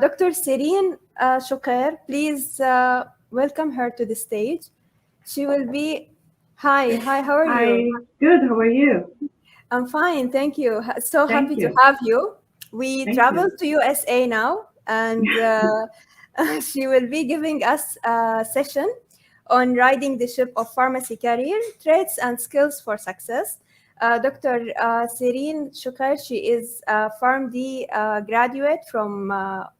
Dr. Sirine Shoukair. Please welcome her to the stage. She will be. Hi, how are Hi, you? good. How are you? I'm fine, thank you. So happy Thank to you. have you. We Thank traveled you. to USA now, and she will be giving us a session on riding the ship of pharmacy career, traits and skills for success. Dr. Sirine Shoukair, she is a PharmD graduate from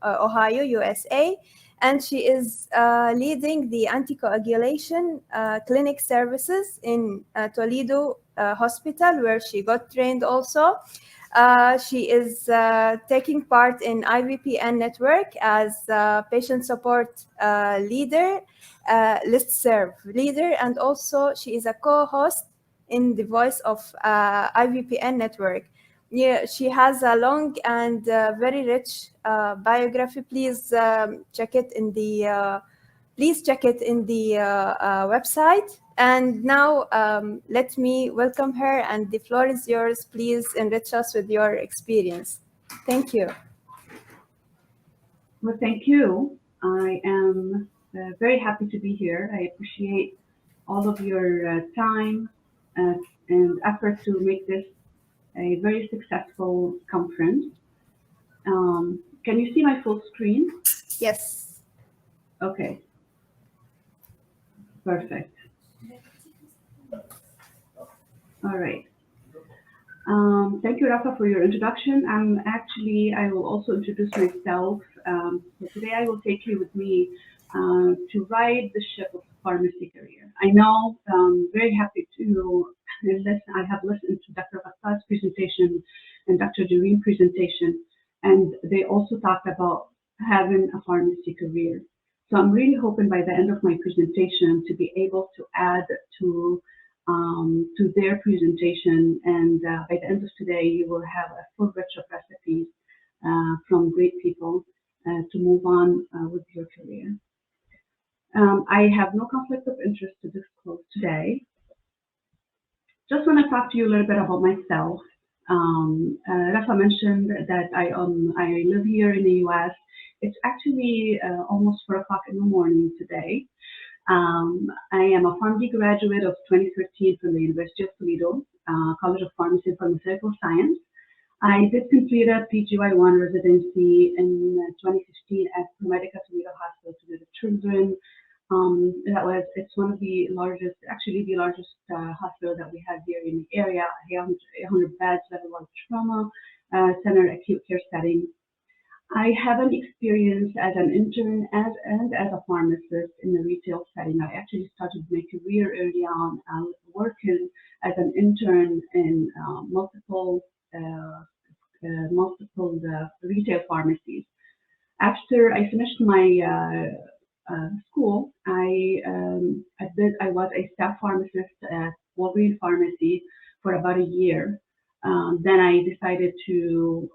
Ohio, USA, and she is leading the anticoagulation clinic services in Toledo Hospital, where she got trained also. She is taking part in IVPN network as patient support leader, listserv leader, and also she is a co-host in the Voice of IVPN network. Yeah, she has a long and very rich biography. Please check it in the website. And now let me welcome her, and the floor is yours. Please enrich us with your experience. Thank you. Well, thank you. I am very happy to be here. I appreciate all of your time uh, and effort to make this a very successful conference. Can you see my full screen? Yes. Okay, perfect. All right. Thank you, Rafa, for your introduction. I will also introduce myself. So today I will take you with me to ride the ship of pharmacy career. I know, very happy to listen. I have listened to Dr. Batta's presentation and Dr. Sirine's presentation, and they also talked about having a pharmacy career. So I'm really hoping by the end of my presentation to be able to add to their presentation. And by the end of today, you will have a full batch of recipes from great people to move on with your career. I have no conflict of interest to disclose today. Just want to talk to you a little bit about myself. Rafa mentioned that I live here in the U.S. It's actually almost 4 o'clock in the morning today. I am a PharmD graduate of 2013 from the University of Toledo, College of Pharmacy and Pharmaceutical Science. I did complete a PGY1 residency in 2015 at PharmaCC Toledo Hospital to the children. It's one of the largest, actually the largest hospital that we have here in the area, 100 beds, level 1 trauma center, acute care setting. I have an experience as an intern and as a pharmacist in the retail setting. I actually started my career early on working as an intern in multiple retail pharmacies. After I finished my school, I was a staff pharmacist at Walgreens Pharmacy for about a year. Then I decided to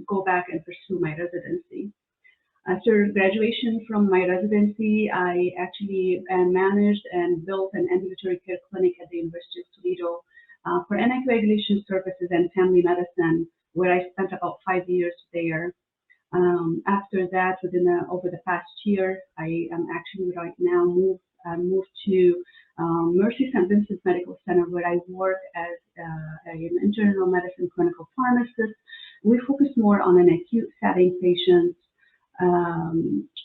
go back and pursue my residency. After graduation from my residency, I actually managed and built an ambulatory care clinic at the University of Toledo for anticoagulation services and family medicine, where I spent about 5 years there. After that, over the past year, I am actually right now moved to Mercy St. Vincent Medical Center, where I work as an internal medicine clinical pharmacist. We focus more on an acute setting patients,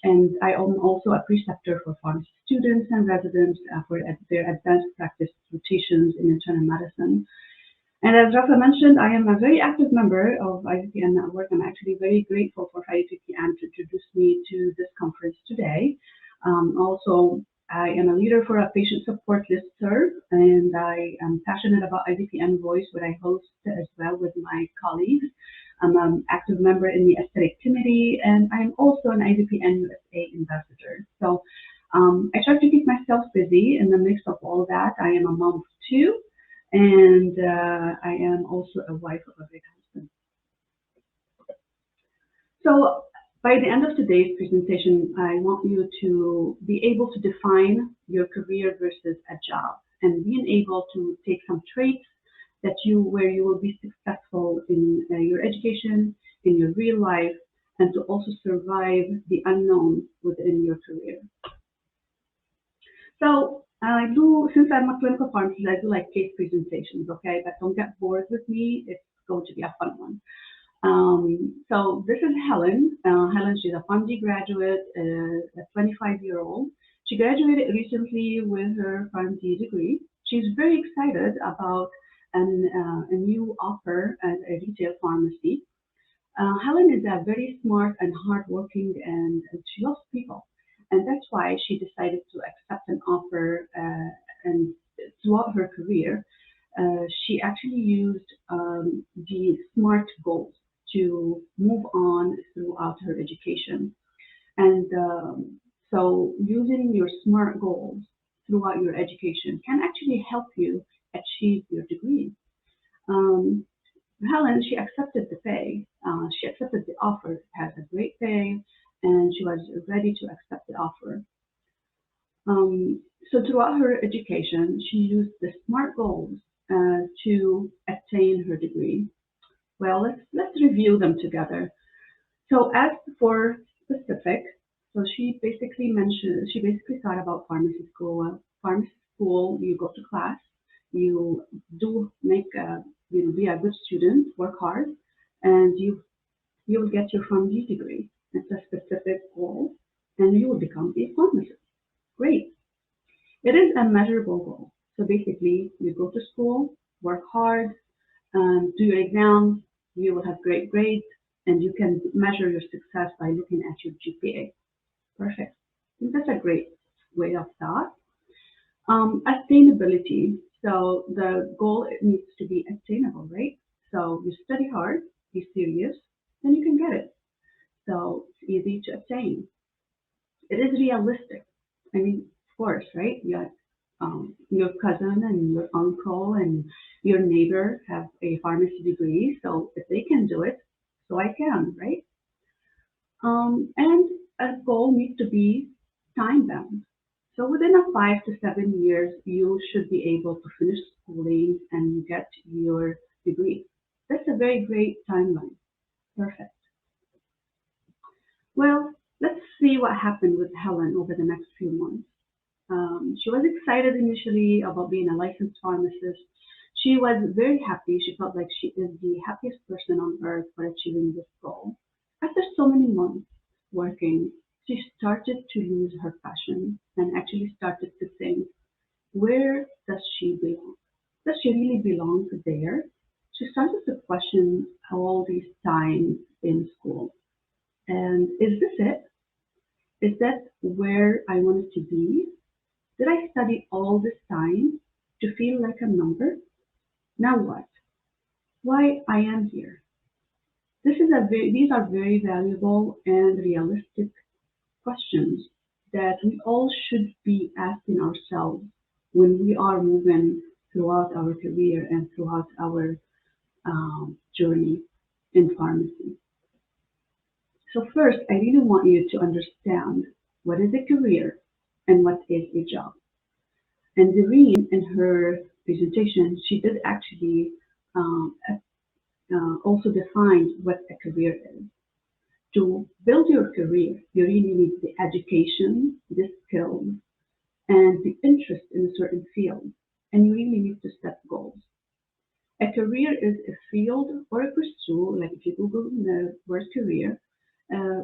and I am also a preceptor for pharmacy students and residents for their advanced practice rotations in internal medicine. And as Rafa mentioned, I am a very active member of IVPN Network. I'm actually very grateful for IVPN to introduce me to this conference today. Also, I am a leader for a patient support listserv, and I am passionate about IVPN Voice, where I host as well with my colleagues. I'm an active member in the aesthetic committee, and I'm also an IVPN USA ambassador. So I try to keep myself busy in the mix of all that. I am a mom of 2. And I am also a wife of a great husband. So by the end of today's presentation, I want you to be able to define your career versus a job, and being able to take some traits where you will be successful in your education, in your real life, and to also survive the unknown within your career. So since I'm a clinical pharmacist, I do like case presentations, okay? But don't get bored with me. It's going to be a fun one. So this is Helen. Helen, she's a PharmD graduate, a 25-year-old. She graduated recently with her PharmD degree. She's very excited about a new offer at a retail pharmacy. Helen is a very smart and hardworking, and she loves people. And that's why she decided to accept an offer. And throughout her career, she actually used the SMART goals to move on throughout her education. And so using your SMART goals throughout your education can actually help you achieve your degree. Um, Helen, she accepted the pay. She accepted the offer. It has a great pay, and she was ready to accept the offer. So throughout her education, she used the SMART goals to attain her degree. Well, let's review them together. So as for specific, so she basically thought about pharmacy school. Pharmacy school, you go to class, you do be a good student, work hard, and you will get your PharmD degree. It's a specific goal, and you will become a pharmacist. Great. It is a measurable goal. So basically, you go to school, work hard, do your exams, you will have great grades, and you can measure your success by looking at your GPA. Perfect. I think that's a great way of thought. Attainability. So the goal needs to be attainable, right? So you study hard, be serious, then you can get it. So it's easy to attain. It is realistic. I mean, of course, right? Your cousin and your uncle and your neighbor have a pharmacy degree, so if they can do it, so I can, right? And a goal needs to be time bound. So within a 5 to 7 years, you should be able to finish schooling and get your degree. That's a very great timeline. Perfect. Well, let's see what happened with Helen over the next few months. She was excited initially about being a licensed pharmacist. She was very happy. She felt like she is the happiest person on earth for achieving this goal. After so many months working, she started to lose her passion and actually started to think, where does she belong? Does she really belong there? She started to question all these times in school. And is this it? Is that where I wanted to be? Did I study all this time to feel like a number? Now what? Why I am here? These are very valuable and realistic questions that we all should be asking ourselves when we are moving throughout our career and throughout our journey in pharmacy. So first, I really want you to understand what is a career and what is a job. And Sirine, in her presentation, she did actually also define what a career is. To build your career, you really need the education, the skills, and the interest in a certain field. And you really need to set goals. A career is a field or a pursuit, like if you Google the word career,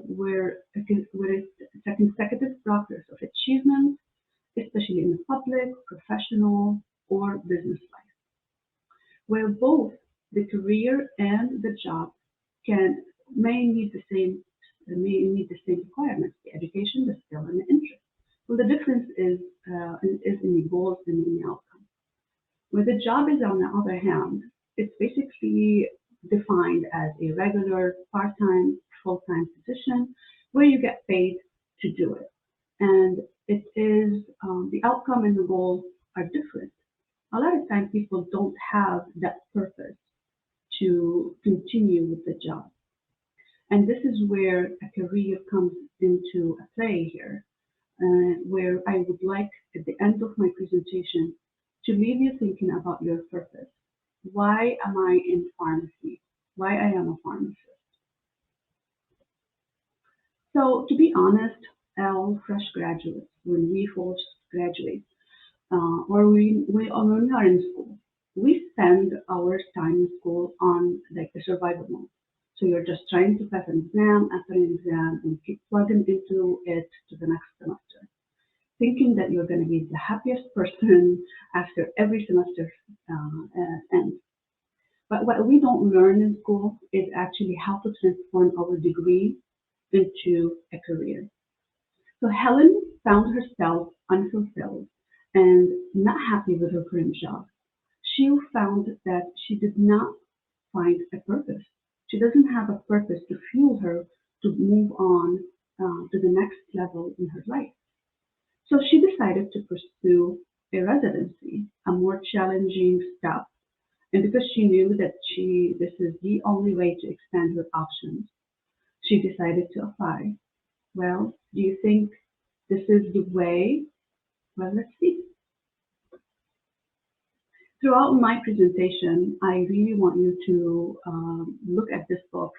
where it's a consecutive progress of achievement, especially in the public, professional, or business life, where both the career and the job can may need the same requirements: the education, the skill, and the interest. Well, the difference is in the goals and in the outcome. Where the job is, on the other hand, it's basically defined as a regular, part-time, full-time position where you get paid to do it. And it is the outcome and the goal are different. A lot of times people don't have that purpose to continue with the job. And this is where a career comes into a play here, where I would like at the end of my presentation to leave you thinking about your purpose. Why am I in pharmacy? Why I am a pharmacist? So to be honest, all fresh graduates, when we first graduate, or when we are in school, we spend our time in school on like the survival mode. So you're just trying to pass an exam after an exam and keep plugging into it to the next semester, thinking that you're going to be the happiest person after every semester ends. But what we don't learn in school is actually how to transform our degree into a career. So Helen found herself unfulfilled and not happy with her current job. She found that she did not find a purpose. She doesn't have a purpose to fuel her to move on to the next level in her life. So she decided to pursue a residency, a more challenging step. And because she knew that this is the only way to expand her options, she decided to apply. Well, do you think this is the way? Well, let's see. Throughout my presentation, I really want you to look at this book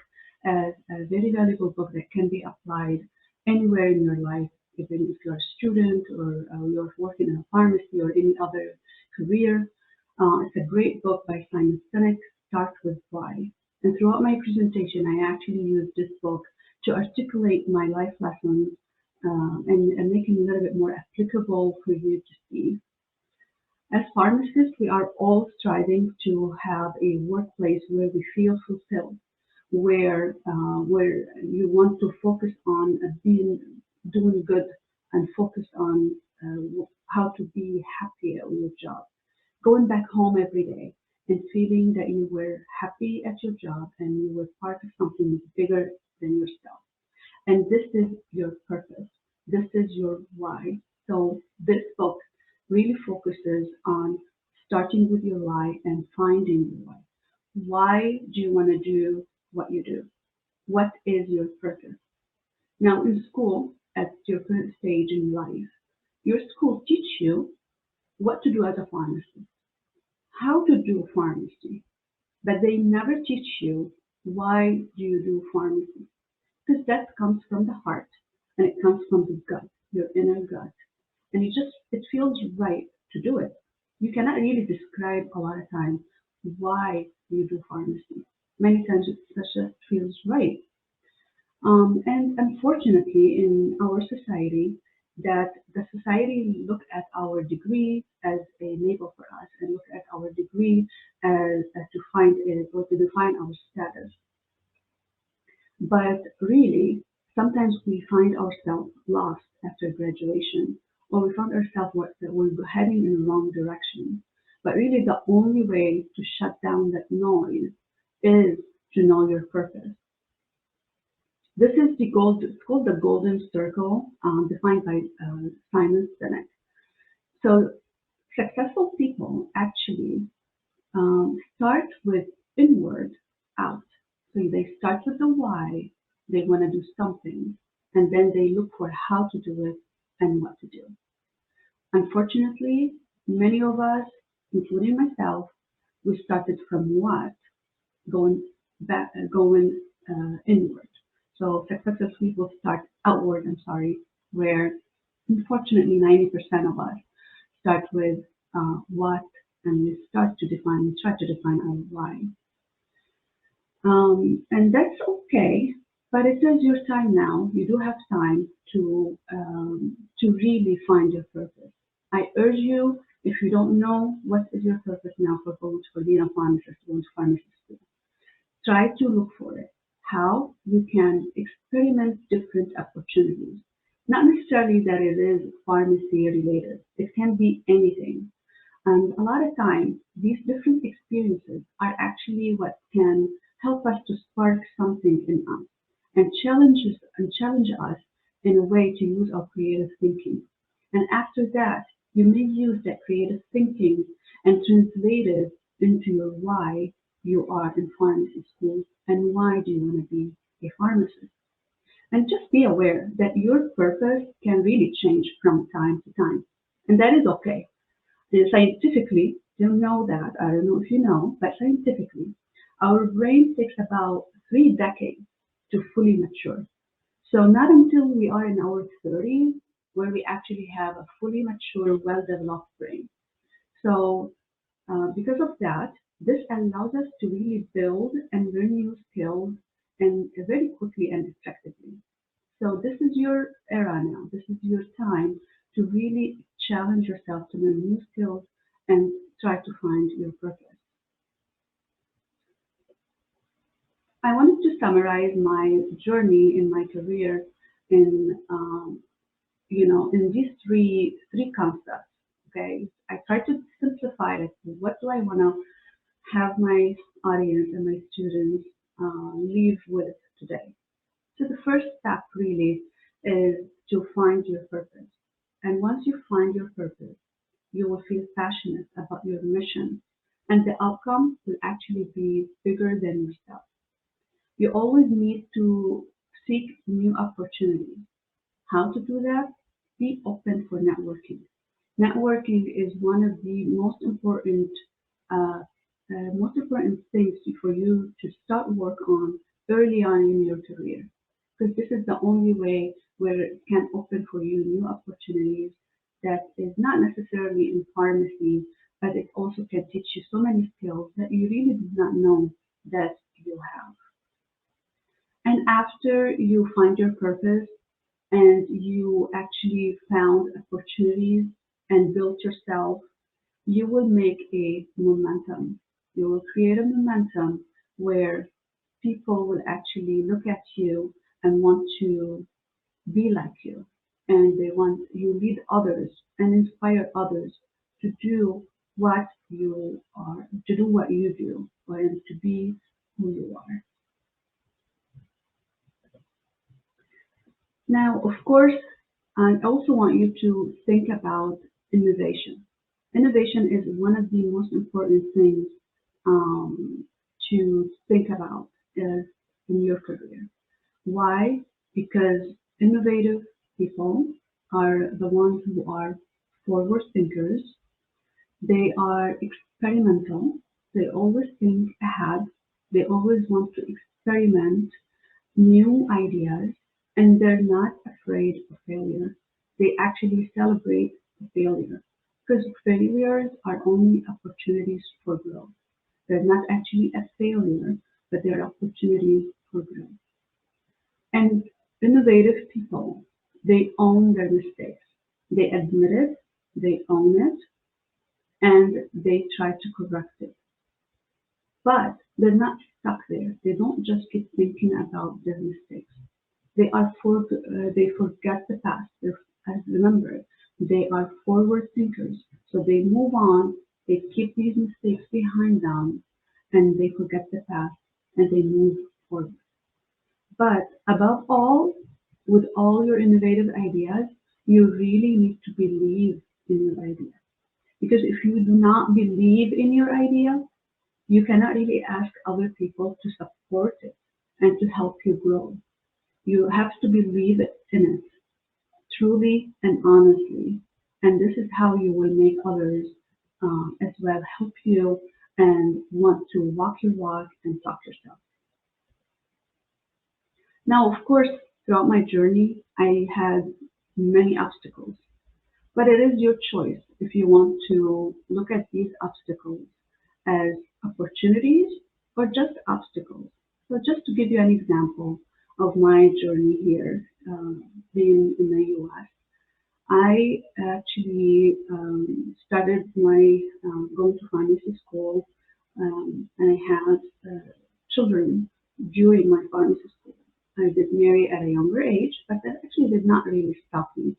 as a very valuable book that can be applied anywhere in your life, even if you're a student or you're working in a pharmacy or any other career. It's a great book by Simon Sinek, Start with Why. And throughout my presentation, I actually used this book to articulate my life lessons and make it a little bit more applicable for you to see. As pharmacists, we are all striving to have a workplace where we feel fulfilled, where you want to focus on doing good and focus on how to be happy at your job. Going back home every day and feeling that you were happy at your job and you were part of something bigger than yourself. And this is your purpose. This is your why. So this book really focuses on starting with your why and finding your why. Why do you want to do what you do? What is your purpose? Now in school, at your current stage in life, your school teach you what to do as a pharmacist, how to do pharmacy, but they never teach you why do you do pharmacy, because that comes from the heart and it comes from the gut, your inner gut, and it feels right to do it. You cannot really describe a lot of times why you do pharmacy. Many times it just feels right. And unfortunately, in our society, that the society look at our degree as a label for us and look at our degree as to find it or to define our status. But really, sometimes we find ourselves lost after graduation, or we find ourselves that we're heading in the wrong direction. But really, the only way to shut down that noise is to know your purpose. This is it's called the golden circle, defined by Simon Sinek. So successful people actually start with inward out. So they start with the why, they want to do something, and then they look for how to do it and what to do. Unfortunately, many of us, including myself, we started from what? Going back, going inward. So successful people start outward, I'm sorry, where unfortunately 90% of us start with what, and we try to define our why. And that's okay, but it is your time now. You do have time to really find your purpose. I urge you, if you don't know what is your purpose now for being a pharmacist, going to pharmacy school, try to look for it. How you can experiment different opportunities. Not necessarily that it is pharmacy related. It can be anything. And a lot of times, these different experiences are actually what can help us to spark something in us and challenge us in a way to use our creative thinking. And after that, you may use that creative thinking and translate it into your why you are in pharmacy school and why do you want to be a pharmacist. And just be aware that your purpose can really change from time to time. And that is okay. Scientifically, you know that, I don't know if you know, but scientifically, our brain takes about 3 decades to fully mature. So not until we are in our 30s where we actually have a fully mature, well-developed brain. So because of that, this allows us to really build and learn new skills and very quickly and effectively. So this is your era now. This is your time to really challenge yourself to learn new skills and try to find your purpose. I wanted to summarize my journey in my career in in these three concepts. Okay, I try to simplify it. What do I want to have my audience and my students leave with today? So the first step really is to find your purpose. And once you find your purpose, you will feel passionate about your mission, and the outcome will actually be bigger than yourself. You always need to seek new opportunities. How to do that? Be open for networking. Networking is one of the uh, most important things for you to start work on early on in your career, because this is the only way where it can open for you new opportunities that is not necessarily in pharmacy, but it also can teach you so many skills that you really did not know that you have. And after you find your purpose and you actually found opportunities and built yourself, you will make a momentum. You will create a momentum where people will actually look at you and want to be like you. And they want you lead others and inspire others to do what you are, to do what you do, and to be who you are. Now, of course, I also want you to think about innovation. Innovation is one of the most important things um, to think about in your career. Why? Because innovative people are the ones who are forward thinkers. They are experimental. They always think ahead. They always want to experiment new ideas, and they're not afraid of failure. They actually celebrate failure because failures are only opportunities for growth. They're not actually a failure, but they're opportunities for growth. And innovative people, they own their mistakes. They admit it, they own it, and they try to correct it. But they're not stuck there. They don't just keep thinking about their mistakes. They forget the past. Remember, they are forward thinkers. So they move on, they keep these mistakes behind them, and they forget the past and they move forward. But above all, with all your innovative ideas, you really need to believe in your idea. Because if you do not believe in your idea, you cannot really ask other people to support it and to help you grow. You have to believe in it truly and honestly. And this is how you will make others as well help you and want to walk your walk and talk yourself. Now, of course, throughout my journey, I had many obstacles, but it is your choice if you want to look at these obstacles as opportunities or just obstacles. So just to give you an example of my journey here, being in the US, I actually started my going to pharmacy school, and I had children during my pharmacy school. I did marry at a younger age, but that actually did not really stop me.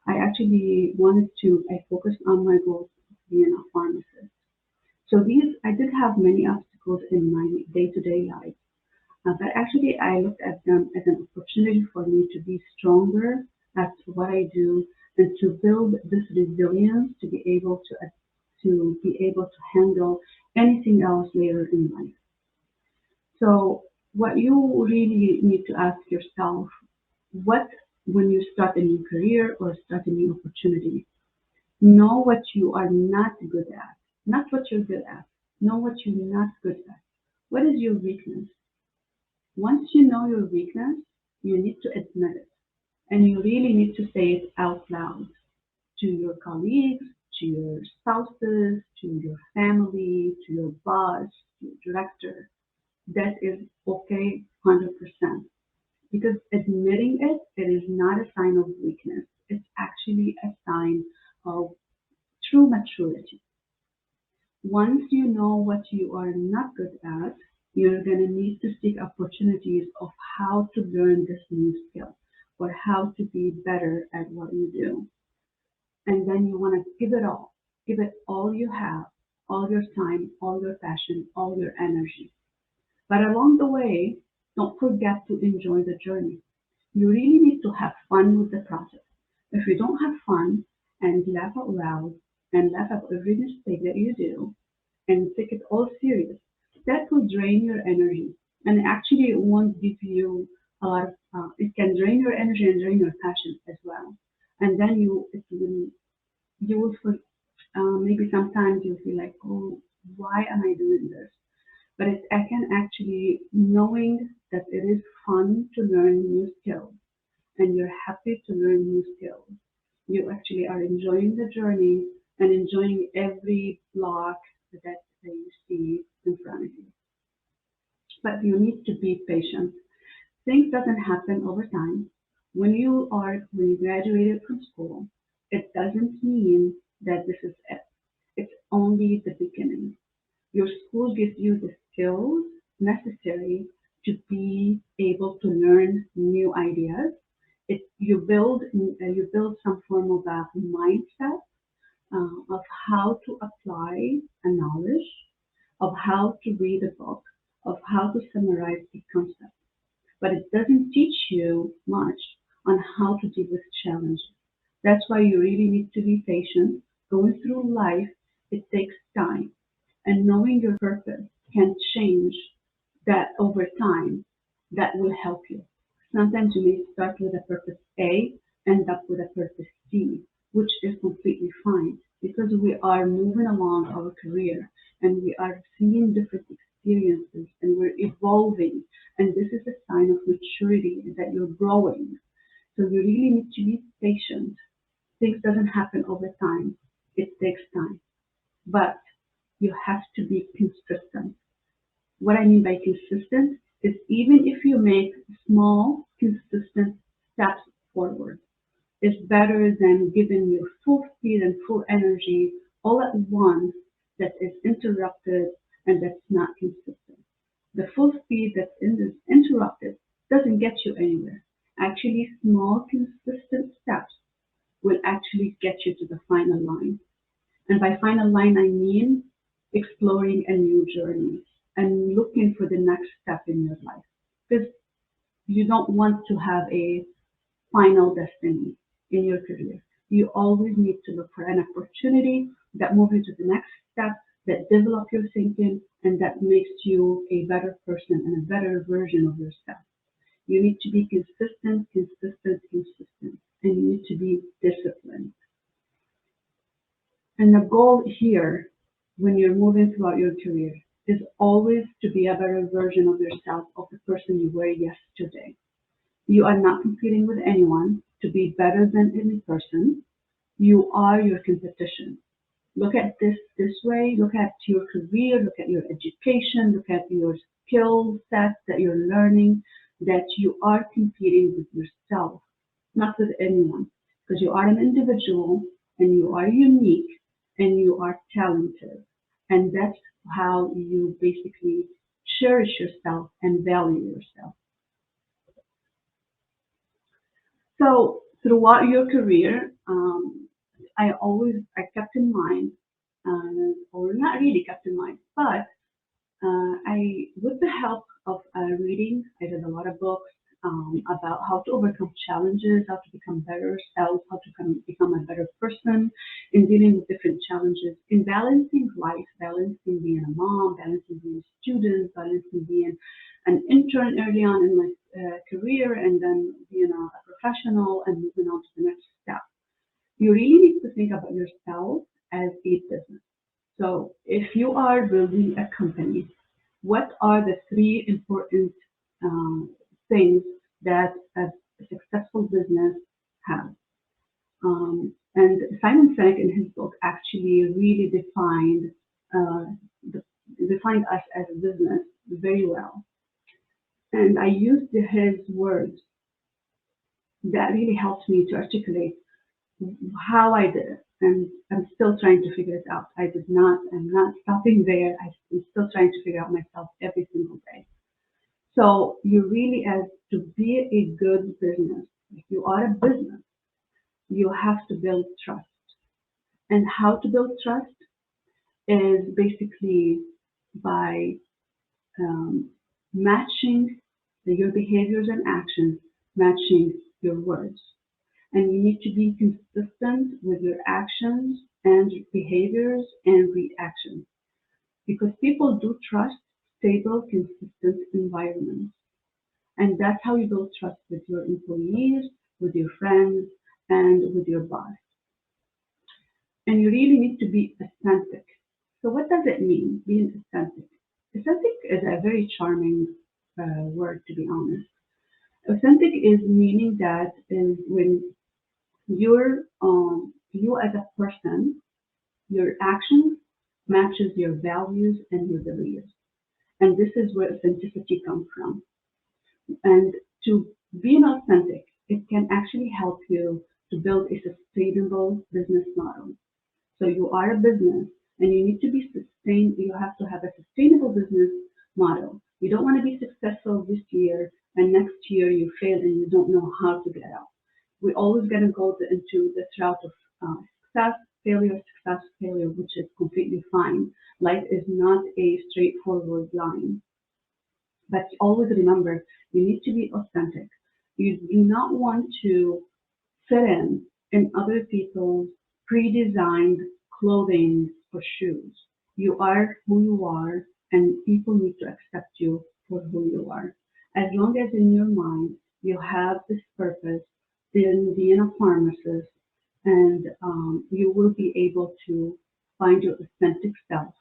I actually I focused on my goals of being a pharmacist. So I did have many obstacles in my day-to-day life, but actually I looked at them as an opportunity for me to be stronger at what I do and to build this resilience to be able to handle anything else later in life. So what you really need to ask yourself, what when you start a new career or start a new opportunity, know what you are not good at, not what you're good at. Know what you're not good at. What is your weakness? Once you know your weakness, You need to admit it. And you really need to say it out loud to your colleagues, to your spouses, to your family, to your boss, to your director. That is okay 100%. Because admitting it, it is not a sign of weakness. It's actually a sign of true maturity. Once you know what you are not good at, you're going to need to seek opportunities of how to learn this new skill or how to be better at what you do. And then you want to give it all you have, all your time, all your passion, all your energy. But along the way, don't forget to enjoy the journey. You really need to have fun with the process. If you don't have fun and laugh out loud and laugh at every mistake that you do and take it all serious, that will drain your energy. And actually, it won't give you a lot of, it can drain your energy and drain your passion as well. And then you will feel, maybe sometimes you'll feel like, oh, why am I doing this? But it's I can actually knowing that it is fun to learn new skills and you're happy to learn new skills. You actually are enjoying the journey and enjoying every block that you see in front of you. But you need to be patient. Things doesn't happen over time. When you graduated from school, it doesn't mean that this is it. It's only the beginning. Your school gives you the skills necessary to be able to learn new ideas. You build some form of a mindset of how to apply a knowledge, of how to read a book, of how to summarize a concept. But it doesn't teach you much on how to deal with challenges. That's why you really need to be patient. Going through life, it takes time and knowing your purpose can change that over time. That will help you. Sometimes you may start with a purpose A, end up with a purpose C, which is completely fine because we are moving along our career and we are seeing different experiences and we're evolving. And this is a sign of maturity that you're growing. So you really need to be patient. Things doesn't happen over time. It takes time. But you have to be consistent. What I mean by consistent is even if you make small, consistent steps forward, it's better than giving your full speed and full energy all at once that is interrupted and that's not consistent. The full speed that's interrupted doesn't get you anywhere. Actually, small, consistent steps will actually get you to the final line. And by final line, I mean exploring a new journey and looking for the next step in your life. Because you don't want to have a final destiny in your career. You always need to look for an opportunity that moves you to the next step, that develop your thinking, and that makes you a better person and a better version of yourself. You need to be consistent, consistent, consistent, and you need to be disciplined. And the goal here, when you're moving throughout your career, is always to be a better version of yourself, of the person you were yesterday. You are not competing with anyone to be better than any person. You are your competition. Look at this way. Look at your career. Look at your education. Look at your skill set that you're learning. That you are competing with yourself, not with anyone, because you are an individual and you are unique and you are talented. And that's how you basically cherish yourself and value yourself. So throughout your career, I kept in mind, or not really kept in mind, but with the help of reading, I read a lot of books about how to overcome challenges, how to become better self, how to become a better person in dealing with different challenges, in balancing life, balancing being a mom, balancing being a student, balancing being an intern early on in my career, and then being a professional and moving on to the next step. You really need to think about yourself as a business. So if you are building a company, what are the three important things that a successful business has. And Simon Sinek in his book actually really uh, defined us as a business very well. And I used his words that really helped me to articulate how I did it. And I'm still trying to figure it out. I'm not stopping there. I'm still trying to figure out myself every single day. So you really, as to be a good business, if you are a business, you have to build trust. And how to build trust is basically by um, matching your behaviors and actions, matching your words. And you need to be consistent with your actions and behaviors and reactions because people do trust stable, consistent environments. And that's how you build trust with your employees, with your friends, and with your boss. And you really need to be authentic. So what does it mean, being authentic? Authentic is a very charming word, to be honest. Authentic is meaning that is when you as a person, your actions matches your values and your beliefs. And this is where authenticity comes from. And to being authentic, it can actually help you to build a sustainable business model. So you are a business and you need to be you have to have a sustainable business model. You don't want to be successful this year and next year you fail and you don't know how to get out. We're always going to go into this route of success, failure, which is completely fine. Life is not a straightforward line. But always remember, you need to be authentic. You do not want to fit in other people's pre-designed clothing or shoes. You are who you are, and people need to accept you for who you are. As long as in your mind you have this purpose in being a pharmacist, and you will be able to find your authentic self.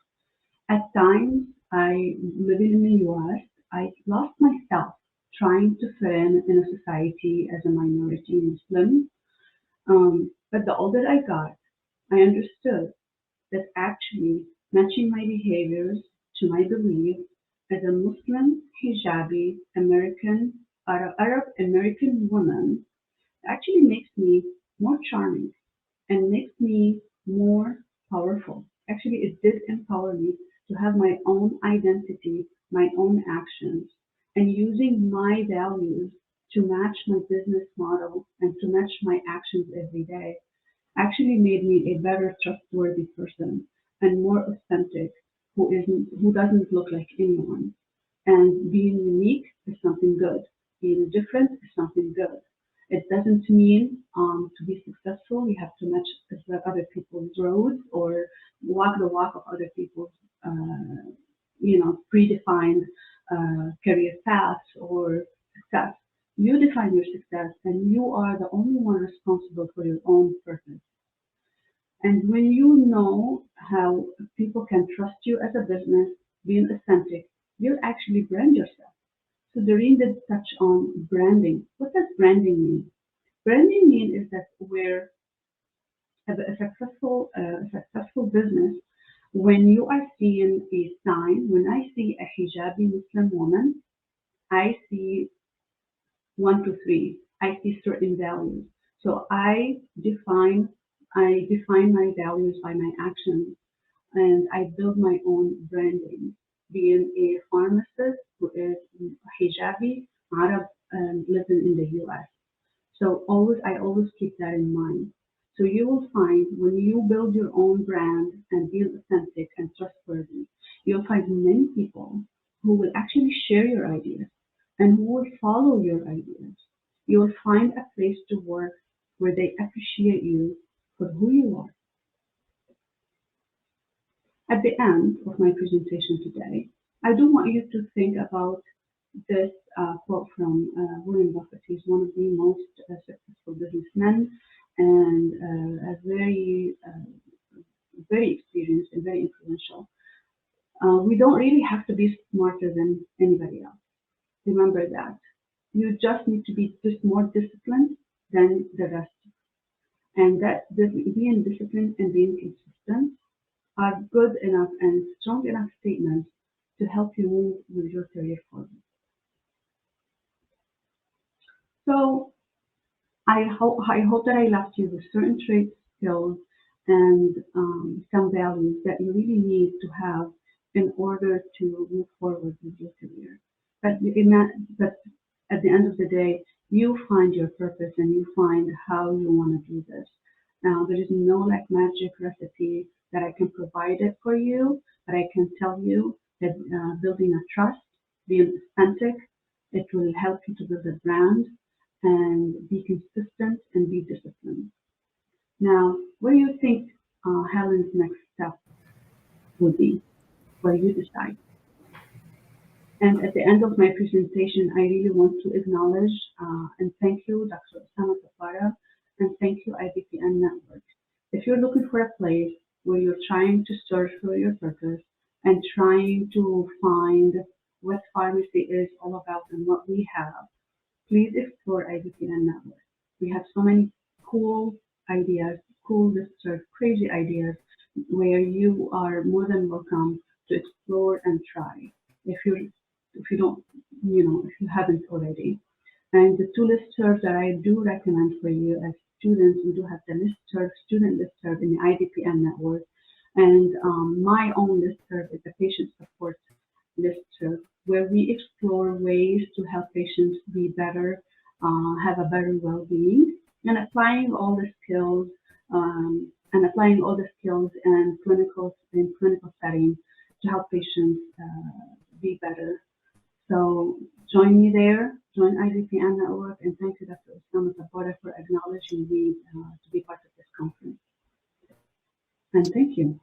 At times, living in the US, I lost myself trying to fit in a society as a minority Muslim. But the older I got, I understood that actually matching my behaviors to my beliefs as a Muslim, hijabi, Arab American woman actually makes me more charming and makes me more powerful. Actually, it did empower me to have my own identity, my own actions, and using my values to match my business model and to match my actions every day actually made me a better trustworthy person and more authentic who doesn't look like anyone. And being unique is something good. Being different is something good. It doesn't mean to be successful you have to match other people's roads or walk the walk of other people's predefined career paths or success. You define your success and you are the only one responsible for your own purpose. And when you know how people can trust you as a business, being authentic, you'll actually brand yourself. So Doreen did touch on branding. What does branding mean? Branding mean is that we're a successful business. When you are seeing a sign, when I see a hijabi Muslim woman, I see 1, 2, 3. I see certain values. So I define my values by my actions and I build my own branding. Being a pharmacist who is hijabi, Arab, and living in the US. So I always keep that in mind. So you will find when you build your own brand and be authentic and trustworthy, you'll find many people who will actually share your ideas and who will follow your ideas. You will find a place to work where they appreciate you for who you are. At the end of my presentation today, I do want you to think about this quote from Warren Buffett. He's one of the most successful businessmen and very experienced and very influential. We don't really have to be smarter than anybody else. Remember that. You just need to be just more disciplined than the rest. And that being disciplined and being consistent are good enough and strong enough statements to help you move with your career forward. So I hope that I left you with certain traits, skills, and some values that you really need to have in order to move forward with your career. But at the end of the day, you find your purpose and you find how you want to do this. Now, there is no like magic recipe that I can provide it for you, but I can tell you that building a trust, being authentic, it will help you to build a brand and be consistent and be disciplined. Now, what do you think Helen's next step would be? What do you decide? And at the end of my presentation, I really want to acknowledge and thank you, Dr. Sirine, and thank you, IBPN Network. If you're looking for a place where you're trying to search for your purpose and trying to find what pharmacy is all about and what we have, please explore IBPN Network. We have so many cool ideas, cool research, crazy ideas where you are more than welcome to explore and try if you don't, if you haven't already. And the two listservs that I do recommend for you as students, we do have the listserv, student listserv in the IDPN network. And my own listserv is the patient support listserv, where we explore ways to help patients be better, have a better well-being, and applying all the skills and clinical settings to help patients be better. So join me there, join IDPN Network, and thank you, Dr. Osama Sabora, for acknowledging me to be part of this conference. And thank you.